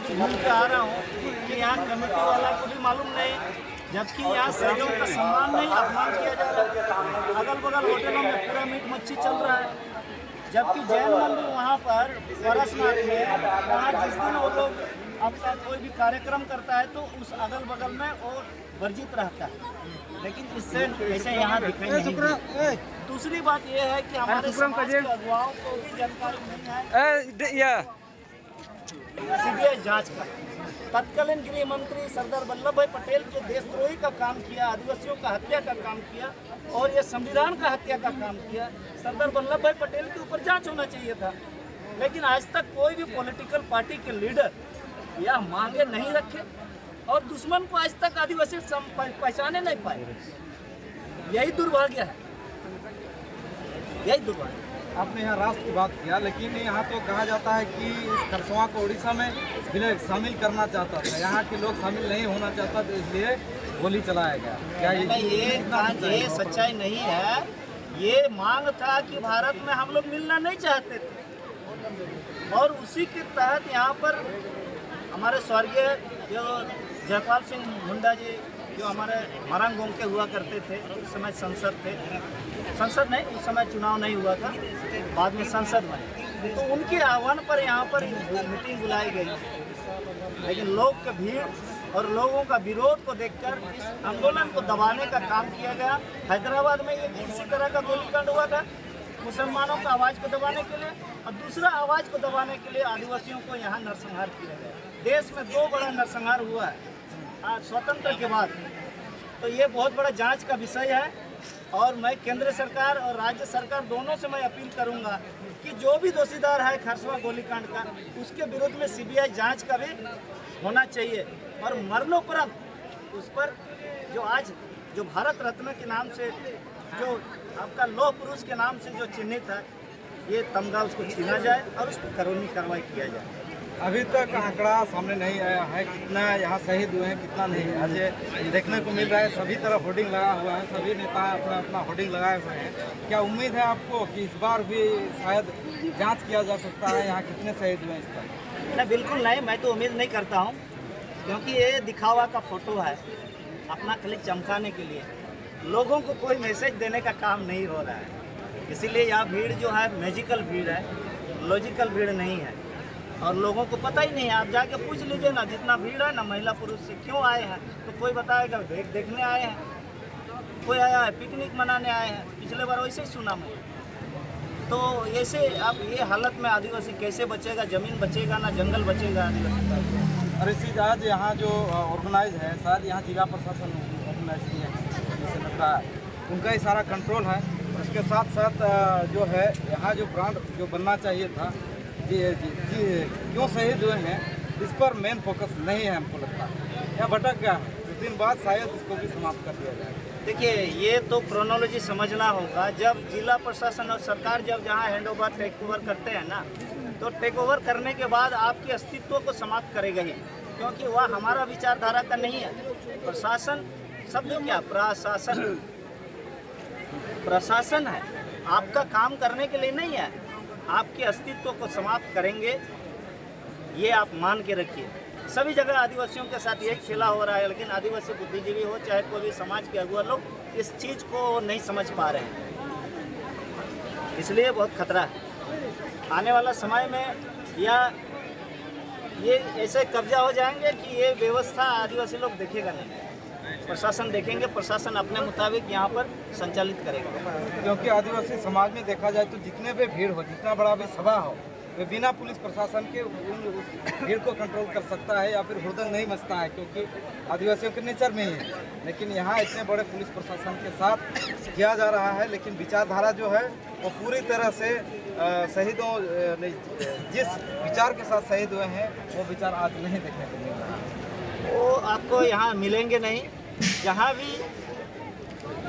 खुद घूम के आ रहा हूँ कि यहाँ कमेटी वाला को भी मालूम नहीं, जबकि यहाँ शहीदों का सम्मान नहीं, अपमान किया जा रहा है। अगल बगल होटलों में पूरा मीट मच्छी चल रहा है, जबकि जैन मंदिर वहाँ पर परसनाथ में, वहाँ जिस दिन वो लोग आपका कोई भी कार्यक्रम करता है तो उस अगल बगल में वो वर्जित रहता है, लेकिन इससे ऐसे यहाँ दिखाई नहीं देता। दूसरी बात यह है कि हमारे समाज के अगुवाओं को भी जानकारी नहीं है सीबीआई जांच का। तत्कालीन गृह मंत्री सरदार वल्लभ भाई पटेल जो देशद्रोही का काम किया, आदिवासियों का हत्या का काम किया और ये संविधान का हत्या का काम किया, सरदार वल्लभ भाई पटेल के ऊपर जांच होना चाहिए था। लेकिन आज तक कोई भी पॉलिटिकल पार्टी के लीडर यह मांगे नहीं रखे और दुश्मन को आज तक आदिवासी पहचाने नहीं पाए। यही दुर्भाग्य है, यही दुर्भाग्य। आपने यहाँ राष्ट्र की बात किया, लेकिन यहाँ तो कहा जाता है कि इस खरसवां को उड़ीसा में शामिल करना चाहता था, यहाँ के लोग शामिल नहीं होना चाहता, तो इसलिए गोली चलाया गया। क्या ये सच्चाई नहीं है। ये मांग था कि भारत में हम लोग मिलना नहीं चाहते थे और उसी के तहत यहाँ पर हमारे स्वर्गीय जो जयपाल सिंह मुंडा जी जो हमारे मरांगोंग के हुआ करते थे, उस समय संसद थे, संसद नहीं, उस समय चुनाव नहीं हुआ था, बाद में संसद बने, तो उनके आह्वान पर यहाँ पर मीटिंग बुलाई गई। लेकिन लोग की भीड़ और लोगों का विरोध को देखकर इस आंदोलन को दबाने का काम किया गया। हैदराबाद में एक इसी तरह का गोलीकांड हुआ था मुसलमानों का आवाज़ को दबाने के लिए, और दूसरा आवाज़ को दबाने के लिए आदिवासियों को यहाँ नरसंहार किया गया। देश में 2 बड़ा नरसंहार हुआ है आज स्वतंत्र के बाद, तो ये बहुत बड़ा जांच का विषय है। और मैं केंद्र सरकार और राज्य सरकार दोनों से मैं अपील करूंगा कि जो भी दोषीदार है खरसवां गोलीकांड का, उसके विरुद्ध में सीबीआई जांच का भी होना चाहिए और मरणोपरांत उस पर जो आज जो भारत रत्न के नाम से, जो आपका लौह पुरुष के नाम से जो चिन्हित है, ये तमगा उसको छीना जाए और उस पर कानूनी कार्रवाई किया जाए। अभी तक आंकड़ा सामने नहीं आया है कितना यहाँ शहीद हुए हैं, कितना नहीं। आज देखने को मिल रहा है सभी तरफ होर्डिंग लगा हुआ है, सभी नेता अपना अपना होर्डिंग लगाए हुए हैं। क्या उम्मीद है आपको कि इस बार भी शायद जांच किया जा सकता है यहाँ कितने शहीद हुए हैं इस पर? नहीं, बिल्कुल नहीं, मैं तो उम्मीद नहीं करता हूँ, क्योंकि ये दिखावा का फोटो है, अपना खाली चमकाने के लिए, लोगों को कोई मैसेज देने का काम नहीं हो रहा है। इसीलिए यहाँ भीड़ जो है मैजिकल भीड़ है, लॉजिकल भीड़ नहीं है और लोगों को पता ही नहीं है। आप जाके पूछ लीजिए ना, जितना भीड़ है ना महिला पुरुष से, क्यों आए हैं, तो कोई बताएगा देखने आए हैं, कोई आया है पिकनिक मनाने आए हैं। पिछले बार वैसे ही सुना मैं। तो ऐसे अब ये हालत में आदिवासी कैसे बचेगा? ज़मीन बचेगा ना जंगल बचेगा आदिवासी का। और इसी आज यहाँ जो ऑर्गेनाइज है, शायद यहाँ जिला प्रशासन ऑर्गेनाइज किया है, जिसे लगता है उनका ही सारा कंट्रोल है। उसके साथ साथ जो है यहाँ जो ब्रांड जो बनना चाहिए था, क्यों शहीद हुए हैं, इस पर मेन फोकस नहीं है हमको लगता है। यह भटक गया है, कुछ दिन बाद शायद इसको भी समाप्त कर दिया जाए। देखिए, ये तो क्रोनोलॉजी समझना होगा। जब जिला प्रशासन और सरकार जब जहाँ हैंड ओवर टेक ओवर करते हैं ना, तो टेक ओवर करने के बाद आपके अस्तित्व को समाप्त करेगा ही, क्योंकि वह हमारा विचारधारा का नहीं है। प्रशासन शब्द क्या, प्रशासन प्रशासन है, आपका काम करने के लिए नहीं है, आपके अस्तित्व को समाप्त करेंगे, ये आप मान के रखिए। सभी जगह आदिवासियों के साथ यही खेला हो रहा है, लेकिन आदिवासी बुद्धिजीवी हो चाहे कोई भी समाज के अगुआ लोग इस चीज़ को नहीं समझ पा रहे हैं, इसलिए बहुत खतरा है। आने वाला समय में या ये ऐसे कब्जा हो जाएंगे कि ये व्यवस्था आदिवासी लोग देखेगा नहीं, प्रशासन देखेंगे, प्रशासन अपने मुताबिक यहाँ पर संचालित करेगा। क्योंकि आदिवासी समाज में देखा जाए तो जितने भी भीड़ हो, जितना बड़ा भी सभा हो, वे बिना पुलिस प्रशासन के उस भीड़ को कंट्रोल कर सकता है या फिर हुड़दंग नहीं मचता है, क्योंकि आदिवासियों के नेचर में ही है। लेकिन यहाँ इतने बड़े पुलिस प्रशासन के साथ किया जा रहा है, लेकिन विचारधारा जो है वो पूरी तरह से शहीदों जिस विचार के साथ शहीद हुए हैं वो विचार आज नहीं देखने को मिल रहा है। वो आपको यहाँ मिलेंगे नहीं। जहाँ भी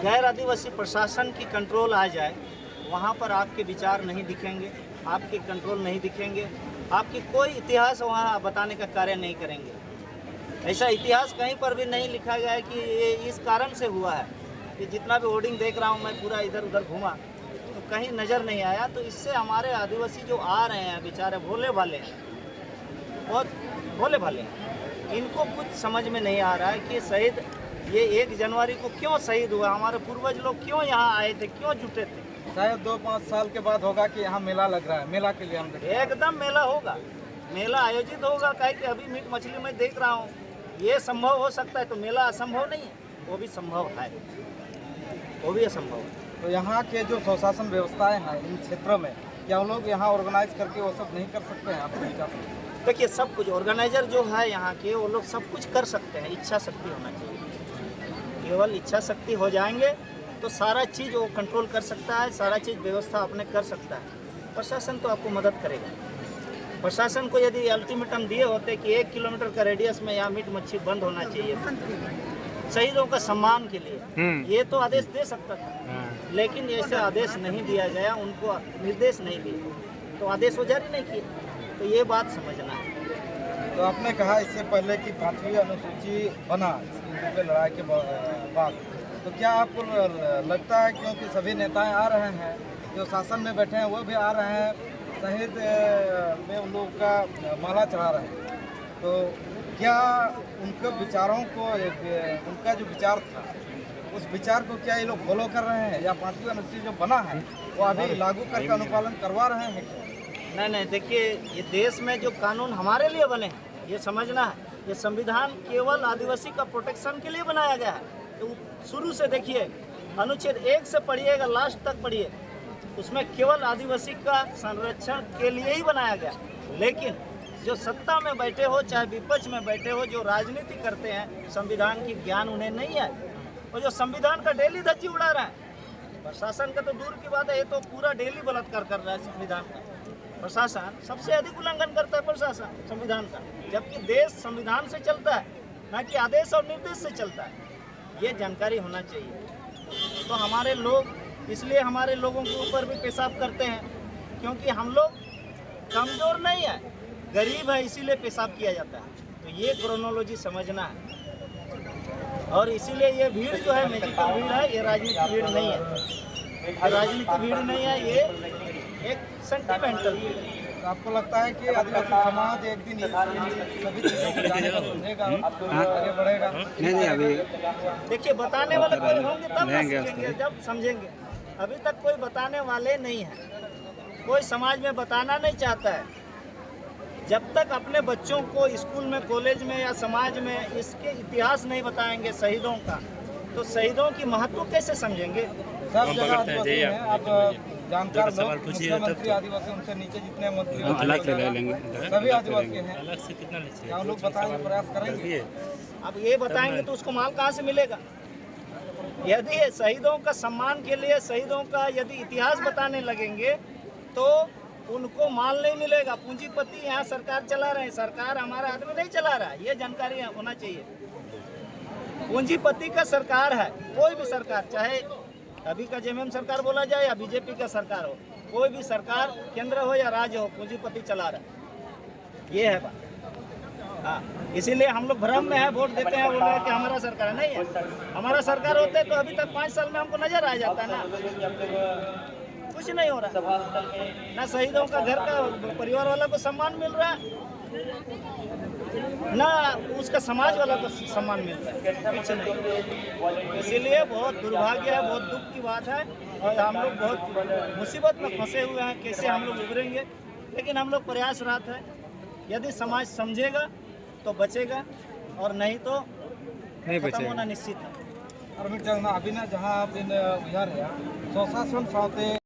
गैर आदिवासी प्रशासन की कंट्रोल आ जाए, वहाँ पर आपके विचार नहीं दिखेंगे, आपके कंट्रोल नहीं दिखेंगे, आपकी कोई इतिहास वहाँ बताने का कार्य नहीं करेंगे। ऐसा इतिहास कहीं पर भी नहीं लिखा गया है कि ये इस कारण से हुआ है। कि जितना भी होर्डिंग देख रहा हूँ मैं, पूरा इधर उधर घूमा तो कहीं नज़र नहीं आया। तो इससे हमारे आदिवासी जो आ रहे हैं बेचारे भोले भाले हैं, बहुत भोले भाले हैं। इनको कुछ समझ में नहीं आ रहा है कि शहीद ये 1 जनवरी को क्यों शहीद हुआ, हमारे पूर्वज लोग क्यों यहाँ आए थे, क्यों जुटे थे। शायद 2-5 साल के बाद होगा कि यहाँ मेला लग रहा है, मेला के लिए हम देख रहे हैं। एकदम मेला होगा, मेला आयोजित होगा। काहे कि अभी मीट मछली मैं देख रहा हूँ, ये संभव हो सकता है, तो मेला असंभव नहीं है, वो भी संभव है, वो भी असंभव है। तो यहाँ के जो स्वशासन व्यवस्थाएं हैं इन क्षेत्रों में, क्या हम लोग यहाँ ऑर्गेनाइज करके वो सब नहीं कर सकते हैं आपके विचार में? देखिए, सब कुछ ऑर्गेनाइजर जो है यहाँ के, वो लोग सब कुछ कर सकते हैं, इच्छा शक्ति होना चाहिए। केवल इच्छा शक्ति हो जाएंगे तो सारा चीज़ वो कंट्रोल कर सकता है, सारा चीज़ व्यवस्था अपने कर सकता है। प्रशासन तो आपको मदद करेगा। प्रशासन को यदि अल्टीमेटम दिए होते कि 1 किलोमीटर का रेडियस में यहाँ मीट मच्छी बंद होना चाहिए शहीदों का सम्मान के लिए, ये तो आदेश दे सकता था, लेकिन ऐसे आदेश नहीं दिया गया, उनको निर्देश नहीं दिए तो आदेश वो जारी नहीं किए। तो ये बात समझना है। तो आपने कहा इससे पहले कि 5वीं अनुसूची बना इसकी लड़ाई के बाद, तो क्या आपको लगता है, क्योंकि सभी नेताएं आ रहे हैं, जो शासन में बैठे हैं वो भी आ रहे हैं, शहीद में उन लोगों का माला चढ़ा रहे हैं, तो क्या उनके विचारों को, उनका जो विचार था उस विचार को क्या ये लोग फॉलो कर रहे हैं, या 5वीं अनुसूची जो बना है वो अभी लागू करके अनुपालन करवा रहे हैं? नहीं, देखिए, ये देश में जो कानून हमारे लिए बने हैं, ये समझना है, ये संविधान केवल आदिवासी का प्रोटेक्शन के लिए बनाया गया है। तो शुरू से देखिए, अनुच्छेद 1 से पढ़िएगा, लास्ट तक पढ़िए, उसमें केवल आदिवासी का संरक्षण के लिए ही बनाया गया। लेकिन जो सत्ता में बैठे हो, चाहे विपक्ष में बैठे हो, जो राजनीति करते हैं, संविधान की ज्ञान उन्हें नहीं है, और जो संविधान का डेली धज्जी उड़ा रहा है। प्रशासन का तो दूर की बात है, ये तो पूरा डेली बलात्कार कर रहा है संविधान का। प्रशासन सबसे अधिक उल्लंघन करता है प्रशासन संविधान का, जबकि देश संविधान से चलता है, ना कि आदेश और निर्देश से चलता है। ये जानकारी होना चाहिए। तो हमारे लोग, इसलिए हमारे लोगों के ऊपर भी पेशाब करते हैं, क्योंकि हम लोग कमज़ोर नहीं है, गरीब है, इसीलिए पेशाब किया जाता है। तो ये क्रोनोलॉजी समझना है। और इसीलिए ये भीड़ जो है मैजिकल भीड़ है, ये राजनीतिक भीड़ नहीं है, राजनीतिक भीड़ नहीं है, ये एक सेंटिमेंटल भीड़ है। तो आपको लगता है कि आदिवासी समाज एक दिन सभी चीज़ों को जानेगा, समझेगा, आगे बढ़ेगा? नहीं, अभी देखिए, बताने वाले कोई होंगे तब ना सीखेंगे, जब समझेंगे। अभी तक कोई बताने वाले नहीं हैं, कोई समाज में बताना नहीं चाहता है। जब तक अपने बच्चों को स्कूल में, कॉलेज में या समाज में इसके इतिहास नहीं बताएंगे शहीदों का, तो शहीदों की महत्व कैसे समझेंगे? सब जगह आदिवासी हैं, आप जानकार लोग, मुख्यमंत्री आदिवासी, उनसे नीचे जितने मंत्री अलग से ले लेंगे, सभी आदिवासी हैं। क्या हम लोग बताने का प्रयास करेंगे? अब ये बताएंगे तो उसको माल कहाँ से मिलेगा? यदि शहीदों का सम्मान के लिए, शहीदों का यदि इतिहास बताने लगेंगे तो उनको माल नहीं मिलेगा। पूंजीपति यहाँ सरकार चला रहे हैं, सरकार हमारा आदमी नहीं चला रहा है, ये जानकारी होना चाहिए। पूंजीपति का सरकार है, कोई भी सरकार, चाहे अभी का जेएमएम सरकार बोला जाए या बीजेपी का सरकार हो, कोई भी सरकार, केंद्र हो या राज्य हो, पूंजीपति चला रहा है, ये है बात। हाँ, इसीलिए हम लोग भ्रम में है, वोट देते हैं, बोल रहे हैं कि हमारा सरकार है। नहीं है, हमारा सरकार होते तो अभी तक 5 साल में हमको नजर आ जाता ना। कुछ नहीं हो रहा, ना शहीदों का घर का परिवार वाला को सम्मान मिल रहा है, ना उसका समाज वाला को सम्मान मिल रहा है, कुछ नहीं। इसीलिए बहुत दुर्भाग्य है, बहुत दुख की बात है, और हम लोग बहुत मुसीबत में फंसे हुए हैं, कैसे हम लोग उभरेंगे। लेकिन हम लोग प्रयासरत हैं, यदि समाज समझेगा तो बचेगा, और नहीं तो खत्म होना निश्चित है। और अभी ना जहाँ आप इन उधर है स्वशासन साथ